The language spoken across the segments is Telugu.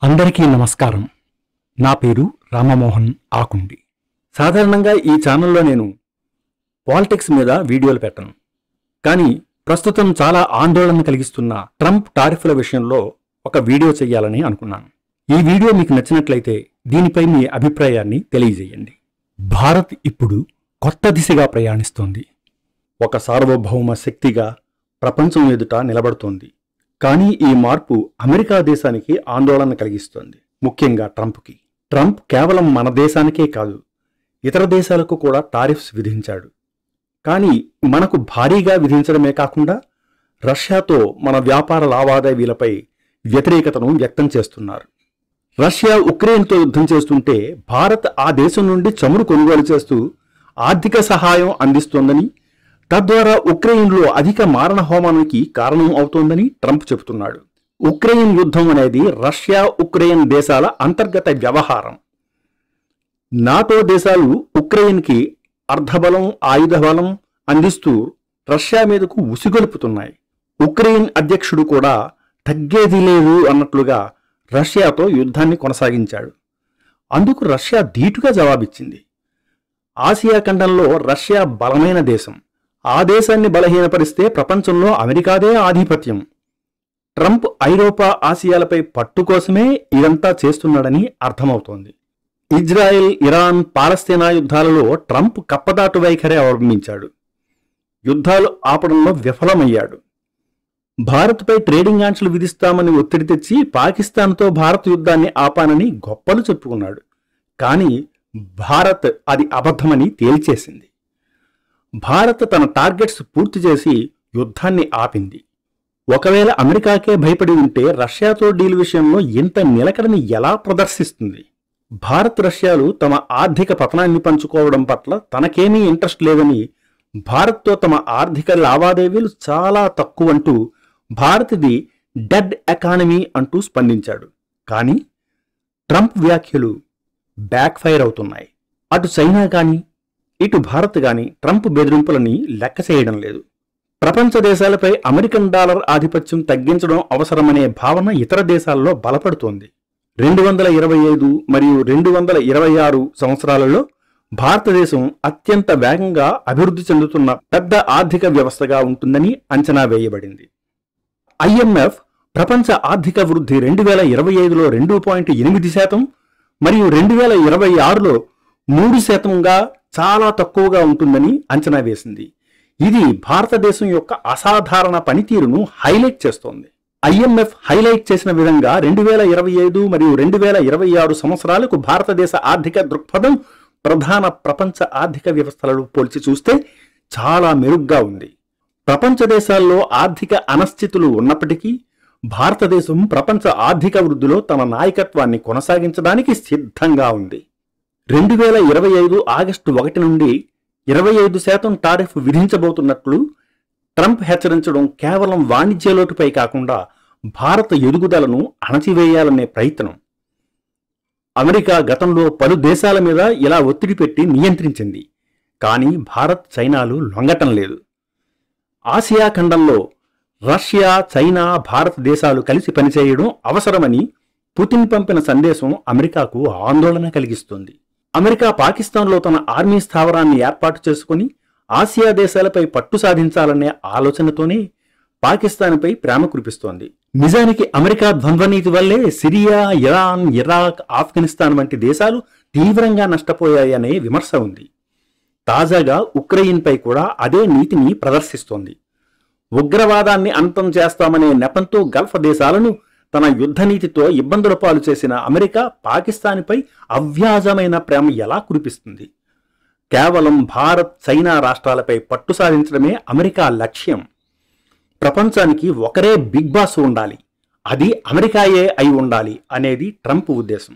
అందరికీ నమస్కారం. నా పేరు రామమోహన్ ఆకుండి. సాధారణంగా ఈ ఛానల్లో నేను పాలిటిక్స్ మీద వీడియోలు పెట్టను. కానీ ప్రస్తుతం చాలా ఆందోళన కలిగిస్తున్న ట్రంప్ టారిఫ్ల విషయంలో ఒక వీడియో చేయాలని అనుకున్నాను. ఈ వీడియో మీకు నచ్చినట్లయితే దీనిపై మీ అభిప్రాయాన్ని తెలియజేయండి. భారత్ ఇప్పుడు కొత్త దిశగా ప్రయాణిస్తోంది. ఒక సార్వభౌమ శక్తిగా ప్రపంచం ఎదుట నిలబడుతోంది. కానీ ఈ మార్పు అమెరికా దేశానికి ఆందోళన కలిగిస్తోంది, ముఖ్యంగా ట్రంప్కి. ట్రంప్ కేవలం మన దేశానికే కాదు, ఇతర దేశాలకు కూడా టారిఫ్స్ విధించాడు. కానీ మనకు భారీగా విధించడమే కాకుండా రష్యాతో మన వ్యాపార లావాదేవీలపై వ్యతిరేకతను వ్యక్తం చేస్తున్నారు. రష్యా ఉక్రెయిన్తో యుద్ధం చేస్తుంటే భారత్ ఆ దేశం నుండి చమురు కొనుగోలు చేస్తూ ఆర్థిక సహాయం అందిస్తోందని, తద్వారా ఉక్రెయిన్లో అధిక మారణహోమానికి కారణం అవుతోందని ట్రంప్ చెబుతున్నాడు. ఉక్రెయిన్ యుద్ధం అనేది రష్యా ఉక్రెయిన్ దేశాల అంతర్గత వ్యవహారం. నాటో దేశాలు ఉక్రెయిన్కి అర్ధబలం, ఆయుధ బలం అందిస్తూ రష్యా మీదకు ఉసిగొలుపుతున్నాయి. ఉక్రెయిన్ అధ్యక్షుడు కూడా తగ్గేది లేదు అన్నట్లుగా రష్యాతో యుద్ధాన్ని కొనసాగించాడు. అందుకు రష్యా ధీటుగా జవాబిచ్చింది. ఆసియా ఖండంలో రష్యా బలమైన దేశం. ఆ దేశాన్ని బలహీనపరిస్తే ప్రపంచంలో అమెరికాదే ఆధిపత్యం. ట్రంప్ ఐరోపా, ఆసియాలపై పట్టు కోసమే ఇదంతా చేస్తున్నాడని అర్థమవుతోంది. ఇజ్రాయెల్, ఇరాన్, పాలస్తీనా యుద్ధాలలో ట్రంప్ కప్పదాటు వైఖరి అవలంబించాడు. యుద్ధాలు ఆపడంలో విఫలమయ్యాడు. భారత్పై ట్రేడింగ్ ఆంక్షలు విధిస్తామని ఒత్తిడి తెచ్చి పాకిస్తాన్తో భారత్ యుద్ధాన్ని ఆపానని గొప్పలు చెప్పుకున్నాడు. కానీ భారత్ అది అబద్ధమని తేల్చేసింది. భారత్ తన టార్గెట్స్ పూర్తి చేసి యుద్ధాన్ని ఆపింది. ఒకవేళ అమెరికాకే భయపడి ఉంటే రష్యాతో డీల్ విషయంలో ఇంత నిలకడని ఎలా ప్రదర్శిస్తుంది? భారత్, రష్యాలు తమ ఆర్థిక పతనాన్ని పంచుకోవడం పట్ల తనకేమీ ఇంట్రెస్ట్ లేదని, భారత్తో తమ ఆర్థిక లావాదేవీలు చాలా తక్కువంటూ భారత్ది డెడ్ ఎకానమీ అంటూ స్పందించాడు. కానీ ట్రంప్ వ్యాఖ్యలు బ్యాక్ ఫైర్ అవుతున్నాయి. అటు చైనా కానీ ఇటు భారత్ గాని ట్రంప్ బెదిరింపులని లెక్క చేయడం లేదు. ప్రపంచ దేశాలపై అమెరికన్ డాలర్ ఆధిపత్యం తగ్గించడం అవసరమనే భావన ఇతర దేశాల్లో బలపడుతోంది. 2025 మరియు 2026 సంవత్సరాలలో భారతదేశం అత్యంత వేగంగా అభివృద్ధి చెందుతున్న పెద్ద ఆర్థిక వ్యవస్థగా ఉంటుందని అంచనా వేయబడింది. IMF ప్రపంచ ఆర్థిక వృద్ధి 2025లో 2.8% మరియు 2026లో 3%గా చాలా తక్కువగా ఉంటుందని అంచనా వేసింది. ఇది భారతదేశం యొక్క అసాధారణ పనితీరును హైలైట్ చేస్తోంది. IMF హైలైట్ చేసిన విధంగా 2025 మరియు 2026 సంవత్సరాలకు భారతదేశ ఆర్థిక దృక్పథం ప్రధాన ప్రపంచ ఆర్థిక వ్యవస్థలను పోల్చి చూస్తే చాలా మెరుగ్గా ఉంది. ప్రపంచ దేశాల్లో ఆర్థిక అనిశ్చితులు ఉన్నప్పటికీ భారతదేశం ప్రపంచ ఆర్థిక వృద్ధిలో తన నాయకత్వాన్ని కొనసాగించడానికి సిద్ధంగా ఉంది. 2025 ఆగస్టు 1 నుండి 25% టారిఫ్ విధించబోతున్నట్లు ట్రంప్ హెచ్చరించడం కేవలం వాణిజ్య లోటుపై కాకుండా భారత ఎదుగుదలను అణచివేయాలనే ప్రయత్నం. అమెరికా గతంలో పలు దేశాల మీద ఇలా ఒత్తిడి పెట్టి నియంత్రించింది. కానీ భారత్, చైనాలు లొంగటం లేదు. ఆసియా ఖండంలో రష్యా, చైనా, భారత్ దేశాలు కలిసి పనిచేయడం అవసరమని పుతిన్ పంపిన సందేశం అమెరికాకు ఆందోళన కలిగిస్తుంది. అమెరికా పాకిస్తాన్లో తన ఆర్మీ స్థావరాన్ని ఏర్పాటు చేసుకుని ఆసియా దేశాలపై పట్టు సాధించాలనే ఆలోచనతోనే పాకిస్తాన్పై ప్రేమ కురిపిస్తోంది. నిజానికి అమెరికా ద్వంద్వనీతి వల్లే సిరియా, ఇరాన్, ఇరాక్, ఆఫ్ఘనిస్తాన్ వంటి దేశాలు తీవ్రంగా నష్టపోయాయనే విమర్శ ఉంది. తాజాగా ఉక్రెయిన్పై కూడా అదే నీతిని ప్రదర్శిస్తోంది. ఉగ్రవాదాన్ని అంతం చేస్తామనే నెపంతో గల్ఫ్ దేశాలను తన యుద్ధనీతితో ఇబ్బందుల పాలు చేసిన అమెరికా పాకిస్తాన్పై అవ్యాజమైన ప్రేమ ఎలా కురిపిస్తుంది? కేవలం భారత్, చైనా రాష్ట్రాలపై పట్టు సాధించడమే అమెరికా లక్ష్యం. ప్రపంచానికి ఒకరే బిగ్ బాస్ ఉండాలి, అది అమెరికాయే అయి ఉండాలి అనేది ట్రంప్ ఉద్దేశం.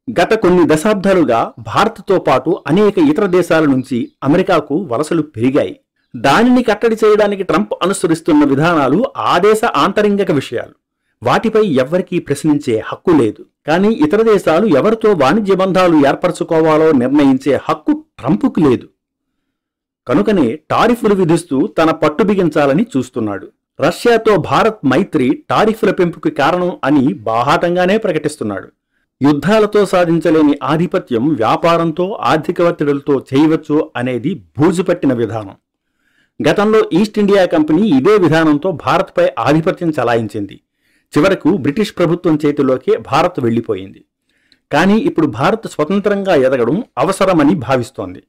గత కొన్ని దశాబ్దాలుగా భారత్తో పాటు అనేక ఇతర దేశాల నుంచి అమెరికాకు వలసలు పెరిగాయి. దానిని కట్టడి చేయడానికి ట్రంప్ అనుసరిస్తున్న విధానాలు ఆ దేశ ఆంతరింగిక విషయాలు. వాటిపై ఎవ్వరికీ ప్రశ్నించే హక్కు లేదు. కానీ ఇతర దేశాలు ఎవరితో వాణిజ్య బంధాలు ఏర్పరచుకోవాలో నిర్ణయించే హక్కు ట్రంప్కు లేదు. కనుకనే టారిఫ్లు విధిస్తూ తన పట్టు బిగించాలని చూస్తున్నాడు. రష్యాతో భారత్ మైత్రి టారిఫ్ల పెంపుకి కారణం అని బాహాటంగానే ప్రకటిస్తున్నాడు. యుద్ధాలతో సాధించలేని ఆధిపత్యం వ్యాపారంతో, ఆర్థిక ఒత్తిడులతో చేయవచ్చు అనేది బూజుపట్టిన విధానం. గతంలో ఈస్ట్ ఇండియా కంపెనీ ఇదే విధానంతో భారత్పై ఆధిపత్యం చలాయించింది. చివరకు బ్రిటిష్ ప్రభుత్వం చేతిలోకి భారత్ వెళ్లిపోయింది. కానీ ఇప్పుడు భారత్ స్వతంత్రంగా ఎదగడం అవసరమని భావిస్తోంది.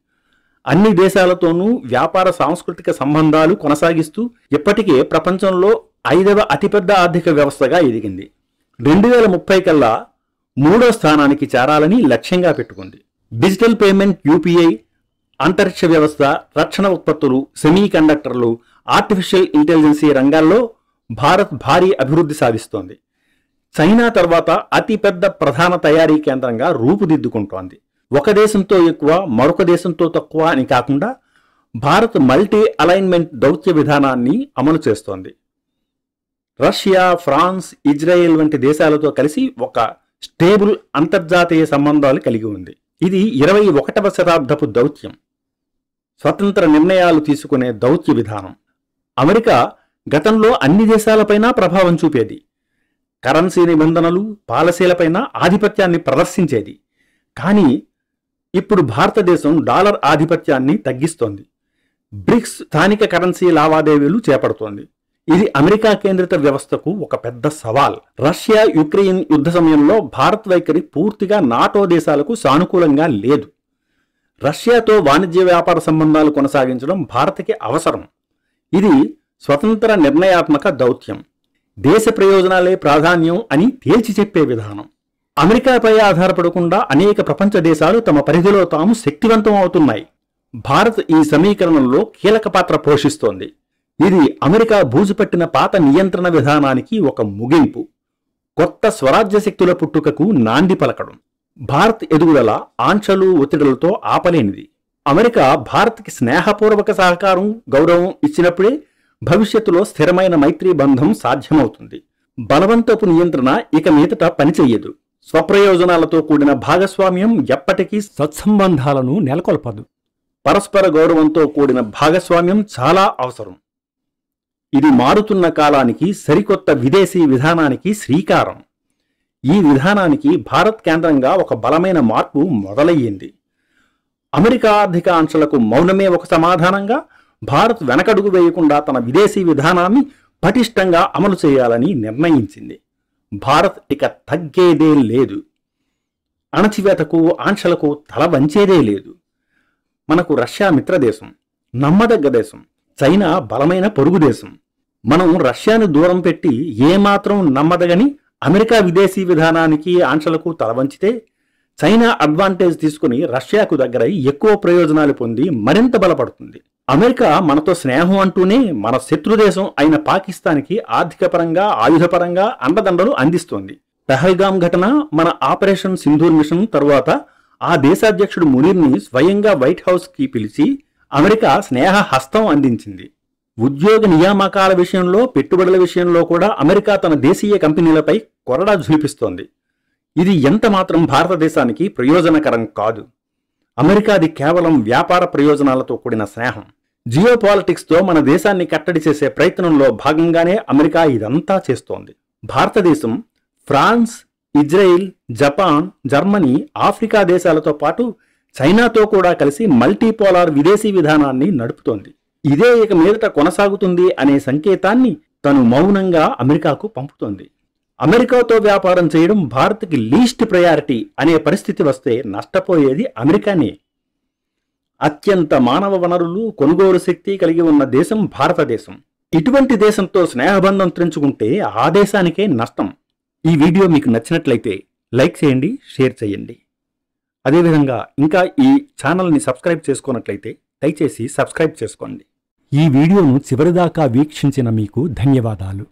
అన్ని దేశాలతోనూ వ్యాపార, సాంస్కృతిక సంబంధాలు కొనసాగిస్తూ ఇప్పటికే ప్రపంచంలో 5వ అతిపెద్ద ఆర్థిక వ్యవస్థగా ఎదిగింది. 2030 కల్లా 3వ స్థానానికి చేరాలని లక్ష్యంగా పెట్టుకుంది. డిజిటల్ పేమెంట్, యూపీఐ, అంతరిక్ష వ్యవస్థ, రక్షణ ఉత్పత్తులు, సెమీ కండక్టర్లు, ఆర్టిఫిషియల్ ఇంటెలిజెన్సీ రంగాల్లో భారత్ భారీ అభివృద్ధి సాధిస్తోంది. చైనా తర్వాత అతిపెద్ద ప్రధాన తయారీ కేంద్రంగా రూపుదిద్దుకుంటోంది. ఒక దేశంతో ఎక్కువ, మరొక దేశంతో తక్కువ అని కాకుండా భారత్ మల్టీ అలైన్మెంట్ దౌత్య విధానాన్ని అమలు చేస్తోంది. రష్యా, ఫ్రాన్స్, ఇజ్రాయెల్ వంటి దేశాలతో కలిసి ఒక స్టేబుల్ అంతర్జాతీయ సంబంధాలు కలిగి ఉంది. ఇది 21వ శతాబ్దపు దౌత్యం. స్వతంత్ర నిర్ణయాలు తీసుకునే దౌత్య విధానం. అమెరికా గతంలో అన్ని దేశాలపైన ప్రభావం చూపేది. కరెన్సీ నిబంధనలు, పాలసీలపైన ఆధిపత్యాన్ని ప్రదర్శించేది. కానీ ఇప్పుడు భారతదేశం డాలర్ ఆధిపత్యాన్ని తగ్గిస్తోంది. బ్రిక్స్ స్థానిక కరెన్సీ లావాదేవీలు చేపడుతోంది. ఇది అమెరికా కేంద్రిత వ్యవస్థకు ఒక పెద్ద సవాల్. రష్యా యుక్రెయిన్ యుద్ధ సమయంలో భారత్ వైఖరి పూర్తిగా నాటో దేశాలకు సానుకూలంగా లేదు. రష్యాతో వాణిజ్య వ్యాపార సంబంధాలు కొనసాగించడం భారత్కి అవసరం. ఇది స్వతంత్ర నిర్ణయాత్మక దౌత్యం. దేశ ప్రయోజనాలే ప్రాధాన్యం అని తేల్చి చెప్పే విధానం. అమెరికాపై ఆధారపడకుండా అనేక ప్రపంచ దేశాలు తమ పరిధిలో తాము శక్తివంతం అవుతున్నాయి. భారత్ ఈ సమీకరణంలో కీలక పాత్ర పోషిస్తోంది. ఇది అమెరికా బూజుపట్టిన పాత నియంత్రణ విధానానికి ఒక ముగింపు, కొత్త స్వరాజ్య శక్తుల పుట్టుకకు నాంది పలకడం. భారత్ ఎదుగుదల ఆంక్షలు, ఒత్తిడులతో ఆపలేనిది. అమెరికా భారత్కి స్నేహపూర్వక సహకారం, గౌరవం ఇచ్చినప్పుడే భవిష్యత్తులో స్థిరమైన మైత్రీ బంధం సాధ్యమవుతుంది. బలవంతపు నియంత్రణ ఇక మీదట పనిచెయ్యదు. స్వప్రయోజనాలతో కూడిన భాగస్వామ్యం ఎప్పటికీ సత్సంబంధాలను నెలకొల్పదు. పరస్పర గౌరవంతో కూడిన భాగస్వామ్యం చాలా అవసరం. ఇది మారుతున్న కాలానికి, సరికొత్త విదేశీ విధానానికి శ్రీకారం. ఈ విధానానికి భారత్ కేంద్రంగా ఒక బలమైన మార్పు మొదలయ్యింది. అమెరికా ఆర్థిక ఆంక్షలకు మౌనమే ఒక సమాధానంగా భారత్ వెనకడుగు వేయకుండా తన విదేశీ విధానాన్ని పటిష్టంగా అమలు చేయాలని నిర్ణయించింది. భారత్ ఇక తగ్గేదే లేదు. అణచివేతకు, ఆంక్షలకు తల వంచేదే లేదు. మనకు రష్యా మిత్రదేశం, నమ్మదగ్గ దేశం. చైనా బలమైన పొరుగు దేశం. మనం రష్యాను దూరం పెట్టి ఏమాత్రం నమ్మదగని అమెరికా విదేశీ విధానానికి, ఆంక్షలకు తల వంచితే చైనా అడ్వాంటేజ్ తీసుకుని రష్యాకు దగ్గరై ఎక్కువ ప్రయోజనాలు పొంది మరింత బలపడుతుంది. అమెరికా మనతో స్నేహం అంటూనే మన శత్రుదేశం అయిన పాకిస్తాన్కి ఆర్థికపరంగా, ఆయుధపరంగా అండదండలు అందిస్తోంది. పెహల్గాం ఘటన, మన ఆపరేషన్ సింధూర్ మిషన్ తరువాత ఆ దేశాధ్యక్షుడు మునీర్ని స్వయంగా వైట్ హౌస్కి పిలిచి అమెరికా స్నేహ హస్తం అందించింది. ఉద్యోగ నియామకాల విషయంలో, పెట్టుబడుల విషయంలో కూడా అమెరికా తన దేశీయ కంపెనీలపై కొరడా ఝులిపిస్తోంది. ఇది ఎంత మాత్రం భారతదేశానికి ప్రయోజనకరం కాదు. అమెరికాది కేవలం వ్యాపార ప్రయోజనాలతో కూడిన స్నేహం. జియోపాలిటిక్స్తో మన దేశాన్ని కట్టడి చేసే ప్రయత్నంలో భాగంగానే అమెరికా ఇదంతా చేస్తోంది. భారతదేశం France, Israel, Japan, Germany, Africa దేశాలతో పాటు చైనాతో కూడా కలిసి మల్టీపోలార్ విదేశీ విధానాన్ని నడుపుతోంది. ఇదే ఇక మీదట కొనసాగుతుంది అనే సంకేతాన్ని తను మౌనంగా అమెరికాకు పంపుతోంది. అమెరికాతో వ్యాపారం చేయడం భారత్కి లీస్ట్ ప్రయారిటీ అనే పరిస్థితి వస్తే నష్టపోయేది అమెరికానే. అత్యంత మానవ వనరులు, కొనుగోలు శక్తి కలిగి ఉన్న దేశం భారతదేశం. ఇటువంటి దేశంతో స్నేహబంధం తెంచుకుంటే ఆ దేశానికే నష్టం. ఈ వీడియో మీకు నచ్చినట్లయితే లైక్ చేయండి, షేర్ చేయండి. అదేవిధంగా ఇంకా ఈ ఛానల్ని సబ్స్క్రైబ్ చేసుకున్నట్లయితే దయచేసి సబ్స్క్రైబ్ చేసుకోండి. ఈ వీడియోను చివరిదాకా వీక్షించిన మీకు ధన్యవాదాలు.